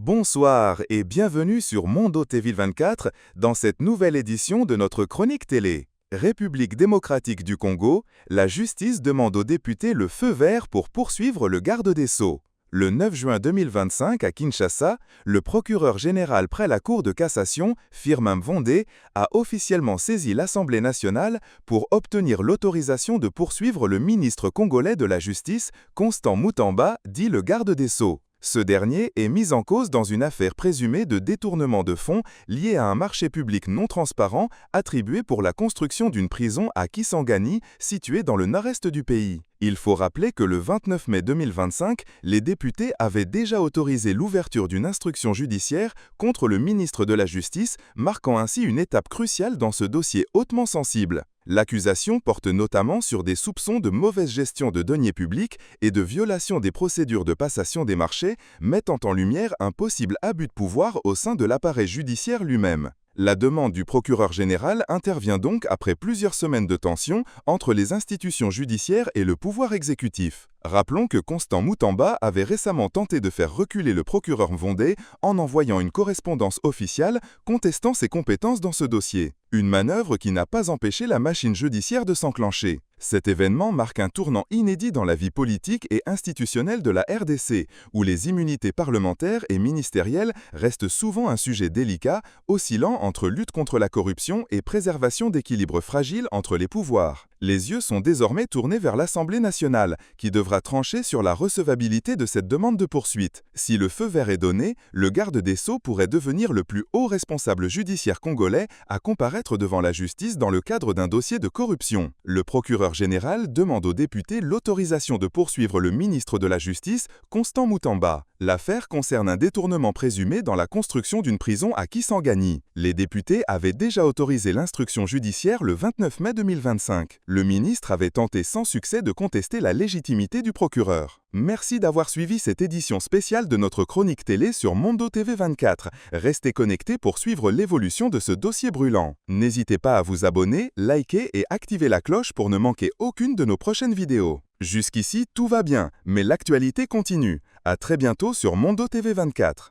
Bonsoir et bienvenue sur Mondo TV 24 dans cette nouvelle édition de notre chronique télé. République démocratique du Congo, la justice demande aux députés le feu vert pour poursuivre le garde des Sceaux. Le 9 juin 2025 à Kinshasa, le procureur général près la Cour de cassation, Firmin Mvondé, a officiellement saisi l'Assemblée nationale pour obtenir l'autorisation de poursuivre le ministre congolais de la Justice, Constant Mutamba, dit le garde des Sceaux. Ce dernier est mis en cause dans une affaire présumée de détournement de fonds liée à un marché public non transparent attribué pour la construction d'une prison à Kisangani, située dans le nord-est du pays. Il faut rappeler que le 29 mai 2025, les députés avaient déjà autorisé l'ouverture d'une instruction judiciaire contre le ministre de la Justice, marquant ainsi une étape cruciale dans ce dossier hautement sensible. L'accusation porte notamment sur des soupçons de mauvaise gestion de deniers publics et de violation des procédures de passation des marchés, mettant en lumière un possible abus de pouvoir au sein de l'appareil judiciaire lui-même. La demande du procureur général intervient donc après plusieurs semaines de tension entre les institutions judiciaires et le pouvoir exécutif. Rappelons que Constant Mutamba avait récemment tenté de faire reculer le procureur Mvondé en envoyant une correspondance officielle contestant ses compétences dans ce dossier. Une manœuvre qui n'a pas empêché la machine judiciaire de s'enclencher. Cet événement marque un tournant inédit dans la vie politique et institutionnelle de la RDC, où les immunités parlementaires et ministérielles restent souvent un sujet délicat, oscillant entre lutte contre la corruption et préservation d'équilibres fragiles entre les pouvoirs. Les yeux sont désormais tournés vers l'Assemblée nationale, qui devra trancher sur la recevabilité de cette demande de poursuite. Si le feu vert est donné, le garde des Sceaux pourrait devenir le plus haut responsable judiciaire congolais à comparaître devant la justice dans le cadre d'un dossier de corruption. Le procureur général demande aux députés l'autorisation de poursuivre le ministre de la Justice, Constant Mutamba. L'affaire concerne un détournement présumé dans la construction d'une prison à Kisangani. Les députés avaient déjà autorisé l'instruction judiciaire le 29 mai 2025. Le ministre avait tenté sans succès de contester la légitimité du procureur. Merci d'avoir suivi cette édition spéciale de notre chronique télé sur Mondo TV 24. Restez connectés pour suivre l'évolution de ce dossier brûlant. N'hésitez pas à vous abonner, liker et activer la cloche pour ne manquer aucune de nos prochaines vidéos. Jusqu'ici, tout va bien, mais l'actualité continue. À très bientôt sur Mondo TV 24.